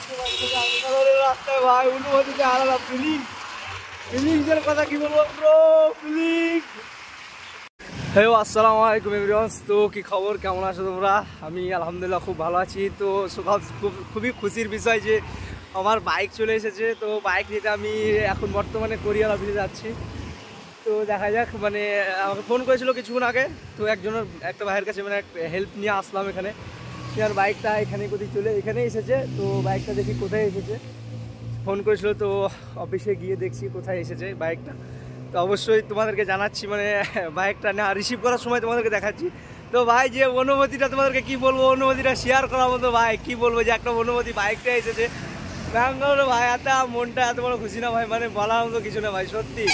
রাস্তায় ভাই অনুভূতিতে আলাদা ফিলিংসের কথা কি বলবো ব্রো ফিলিংস। হ্যালো আসসালামু আলাইকুম এভরিওয়ান, তো কি খবর, কেমন আছো তোমরা? আমি আলহামদুলিল্লাহ খুব ভালো আছি। তো খুবই খুশির বিষয় যে আমার বাইক চলে এসেছে। তো বাইক নিতে আমি এখন বর্তমানে কোরিয়ার অফিসে যাচ্ছি। তো দেখা যাক, মানে আমাকে ফোন করেছিল কিছুক্ষণ আগে, তো একটা ভাইয়ের কাছে মানে হেল্প নিয়ে আসলাম এখানে। আর বাইকটা এখানে এসেছে। তো বাইকটা দেখি কোথায় এসেছে, ফোন করেছিল, তো অফিসে গিয়ে দেখছি কোথায় এসেছে বাইকটা। তো অবশ্যই তোমাদেরকে জানাচ্ছি, মানে বাইকটা না রিসিভ করার সময় তোমাদেরকে দেখাচ্ছি। তো ভাই যে অনুভূতিটা তোমাদেরকে কি বলবো, অনুভূতিটা শেয়ার করার মতো ভাই কি বলবো, যে একটা অনুভূতি, বাইকটা এসেছে ব্যাঙ্গালোরে ভাই, মনটা এত বড় খুশি না ভাই, মানে বলার মতো কিছু না ভাই, সত্যি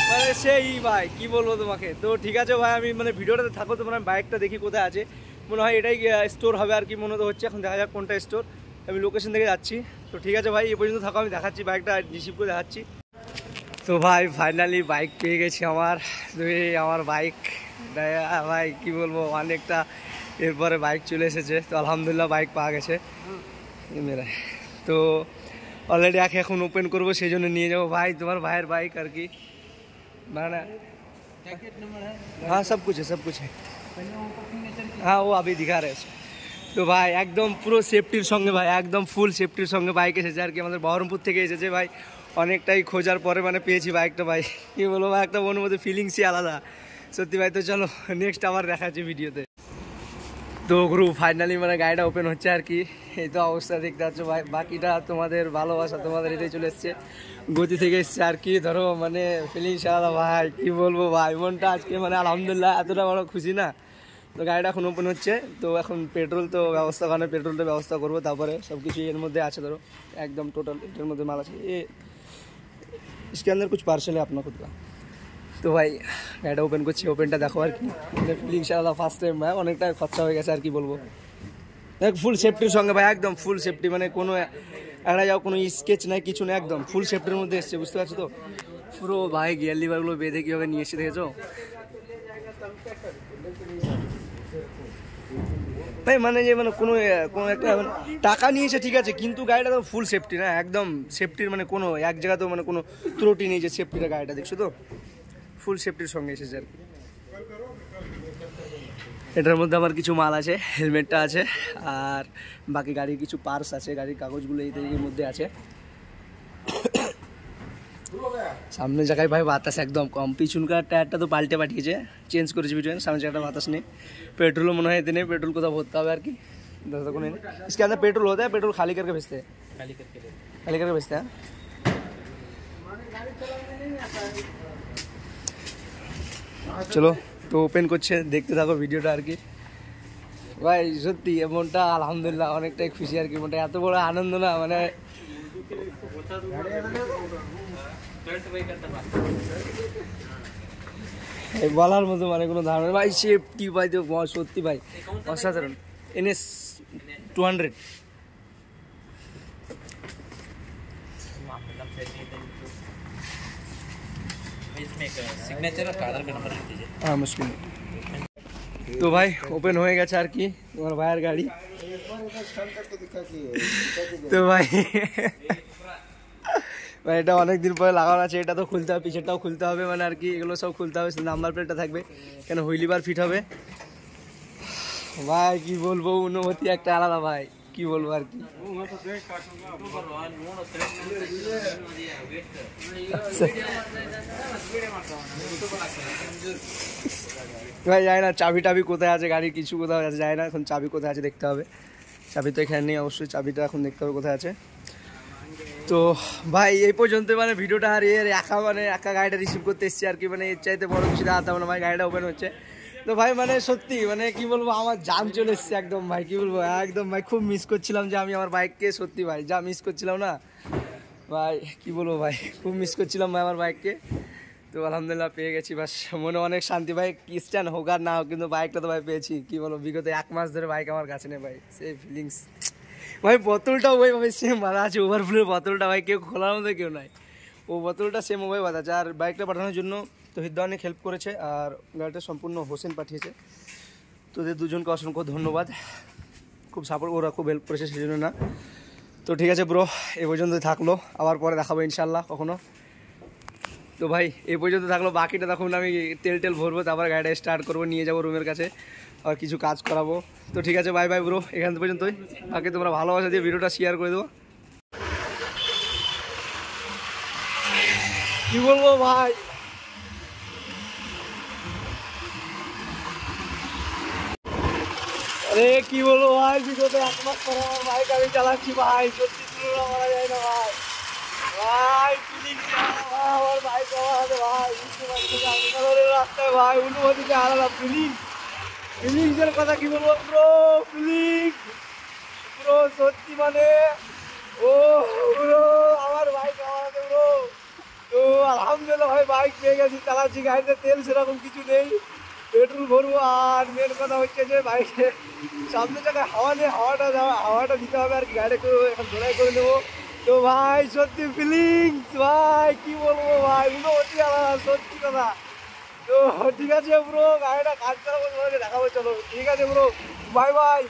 মানে সেই ভাই কি বলবো তোমাকে। তো ঠিক আছে ভাই, আমি মানে ভিডিওটাতে থাকো, তোমার বাইকটা দেখি কোথায় আছে। মনে হয় এটাই স্টোর হবে আর কি মনে তো হচ্ছে, এখন দেখা যাক কোনটা স্টোর। আমি লোকেশন থেকে যাচ্ছি। তো ঠিক আছে ভাই, এই পর্যন্ত থাকো, আমি দেখাচ্ছি বাইকটা রিসিভ করে দেখাচ্ছি। তো ভাই ফাইনালি বাইক পেয়ে গেছি আমার বাইক ভাই কি বলবো, অনেকটা এরপরে বাইক চলে এসেছে। তো আলহামদুলিল্লাহ বাইক পাওয়া গেছে মেরা। তো অলরেডি এখন ওপেন করবো, সেই জন্য নিয়ে যাবো ভাই, তোমার ভাইয়ের বাইক আর কি। ना हाँ सब कुछ है हाँ वो अभी दिखा रहे हैं। তো ভাই একদম পুরো সেফটির সঙ্গে ভাই, একদম ফুল সেফটির সঙ্গে বাইক এসেছে আর কি, আমাদের বহরমপুর থেকে এসেছে ভাই। অনেকটাই খোঁজার পরে মানে পেয়েছি বাইকটা ভাই, কী বলবো ভাই, একটা অনুভূতি ফিলিংসই আলাদা সত্যি ভাই। তো চলো নেক্সট আবার দেখাচ্ছি ভিডিওতে। তো গ্রুপ ফাইনালি মানে গাড়িটা ওপেন হচ্ছে আর কি, এই তো অবস্থা দেখতে পাচ্ছ ভাই। বাকিটা তোমাদের ভালোবাসা, তোমাদের এটাই চলে এসছে, গতি থেকে এসছে আর কি, ধরো মানে ফিলিংস আলাদা ভাই, কি বলবো ভাই, মনটা আজকে মানে আলহামদুলিল্লাহ এতটা বড় খুশি না। তো গাড়িটা এখন ওপেন হচ্ছে, তো এখন পেট্রোল তো ব্যবস্থা করে, পেট্রোলটা ব্যবস্থা করবো, তারপরে সব কিছু এর মধ্যে আছে, ধরো একদম টোটাল এটার মধ্যে মাল আছে। इसके अंदर कुछ पार्सल है अपना खुद का। তো ভাই গাড়িটা ওপেন করছি, ওপেনটা দেখো আর কি, ফিলিংস আলাদা। ফার্স্ট টাইম ভাই, অনেকটা খরচা হয়ে গেছে আর কি বলবো। দেখ ফুল সেফটির সঙ্গে ভাই, একদম ফুল সেফটি, মানে কোনো এড়া যাও, কোনো স্কেচ নাই, কিছু নেই, একদম ফুল সেফটির মধ্যে এসছে, বুঝতে পারছো তো। পুরো ভাই গিয়ার লিভারগুলো বেঁধে কীভাবে নিয়ে এসে দেখেছো ভাই, মানে যে মানে কোনো একটা টাকা নিয়েছে ঠিক আছে, কিন্তু গাড়িটা তো ফুল সেফটি না, একদম সেফটির, মানে কোনো এক জায়গাতেও মানে কোনো ত্রুটি নেই, যে সেফটিটা গাড়িটা দেখছো তো ফুল সেফটির সঙ্গে এসেছে আর কি। এটার মধ্যে আমার কিছু মাল আছে, হেলমেটটা আছে, আর বাকি গাড়ির কিছু পার্টস আছে, গাড়ির কাগজগুলো এর মধ্যে আছে। সামনে জায়গায় ভাই বাতাস একদম কম, পিছনকার টায়ারটা তো পাল্টে পাঠিয়েছে, চেঞ্জ করেছে পিছনে, সামনে জায়গাটা বাতাস নেই। पेट्रोल মনে হয় এতে নেই, पेट्रोल কোথাও ভরতে হবে আর কি, দাদা কোনো নেই। इसके अंदर पेट्रोल होता है, पेट्रोल खाली करके भेजते हैं, खाली करके भेजते हैं। চলো তো ওপেন করছে, দেখতে থাকো ভিডিওটা আর কি। ভাই সত্যি মনটা আলহামদুলিল্লাহ অনেকটাই খুশি আর কি, মনটা এত বড় আনন্দ না, মানে বলার মতো মানে কোনো ধারণা ভাই। সেফটি ভাই তো সত্যি ভাই অসাধারণ। NS 200 हाँ मुश्किल। তো ভাই ওপেন হয়ে গেছে আর কি তোমার ভাইয়ের গাড়ি। তো ভাই ভাই এটা অনেকদিন পরে লাগানো আছে, এটা তো খুলতে হবে, পিছেরটাও খুলতে হবে, মানে আর কি এগুলো সব খুলতে হবে, নাম্বার প্লেটটা থাকবে, কেন হুইল লিভার ফিট হবে। ভাই কি বলবো, অনুভূতি একটা আলাদা ভাই, কি বলবো আর কি। ভাই জানি না চাবি টাবি কোথায় আছে, গাড়ির কিছু কোথাও আছে যায় না, এখন চাবি কোথায় আছে দেখতে হবে। চাবি তো এখানে নেই, অবশ্যই চাবিটা এখন দেখতে হবে কোথায় আছে। তো ভাই এই পর্যন্ত মানে ভিডিওটা আর একা গাড়িটা রিসিভ করতে এসেছি আর কি, মানে এর চাইতে বড় কিছু দেখাতাম না ভাই। গাড়িটা ওপেন হচ্ছে, তো ভাই মানে সত্যি মানে কি বলবো, আমার জান চলে এসছে একদম ভাই, কি বলবো একদম ভাই, খুব মিস করছিলাম যে আমি আমার বাইককে, সত্যি ভাই যা মিস করছিলাম না ভাই, কি বলবো ভাই, খুব মিস করছিলাম ভাই আমার বাইককে। তো আলহামদুলিল্লাহ পেয়ে গেছি, বাস মনে অনেক শান্তি ভাই, স্ট্যান্ড হোক আর না হোক, কিন্তু বাইকটা তো ভাই পেয়েছি। কি বলবো, বিগত 1 মাস ধরে বাইক আমার কাছে নেই ভাই, সেই ফিলিংস ভাই। বোতলটাও ওইভাবে সেম বাঁধা আছে, ওভারফ্লোর বোতলটা ভাই, কেউ খোলার মতো কেউ নাই, ও বোতলটা সেম ওভাবে বাঁধা আছে। আর বাইকটা পাঠানোর জন্য তহিদ অনেক হেল্প করেছে, আর গাড়িটা সম্পূর্ণ হোসেন পাঠিয়েছে। তোদের দুজনকে অসংখ্য ধন্যবাদ, খুব সাপোর্ট, ওরা খুব হেল্প করেছে, সেই জন্য না। তো ঠিক আছে ব্রো, এ পর্যন্তই থাকলো, আবার পরে দেখাবো ইনশাল্লাহ কখনো। তো ভাই এ পর্যন্ত থাকলো, বাকিটা তখন আমি তেল টেল ভরবো, তারপর গাড়িটা স্টার্ট করবো, নিয়ে যাবো রুমের কাছে, আর কিছু কাজ করাবো। তো ঠিক আছে, বাই বাই ব্রো, এখান পর্যন্তই। বাকি তোমরা ভালোবাসা দিয়ে ভিডিওটা শেয়ার করে দেবো। কি বলবো ভাই, আরে কি বলবো ভাই, বিগত 1 মাস পরে আমার বাইক আমি চালাচ্ছি ভাই, সত্যি তুলনা করা যায় না ভাই। ভাই ফিলিংস আমার বাইক চালাতে ভাই, বুঝতে পারছি না আমি শহরের রাস্তায় ভাই, অনুভূতিতে আলাদা ফিলিংস। ফিলিংসের কথা কি বলবো ব্রো, ফিলিংস ব্রো সত্যি মানে, ও ব্রো আমার বাইক চালাতে ব্রো। তো আলহামদুলিল্লাহ ভাই বাইক পেয়ে গেছি, চালাচ্ছি, গাড়িতে তেল সেরকম কিছু নেই, পেট্রোল ভরবো। আর মেন কথা হচ্ছে যে বাইকে সামনে জায়গায় হাওয়া নেই, হাওয়াটা দিতে হবে আর কি, গাড়িটা এখন ধরাই করে দেবো। তো ভাই সত্যি ফিলিংস ভাই কি বলবো ভাই, অনুভূতি আলাদা সত্যি কথা। তো ঠিক আছে ব্রো, গাড়িটা কাজ করাবো, দেখাবো, চলো ঠিক আছে ব্রো, বাই বাই।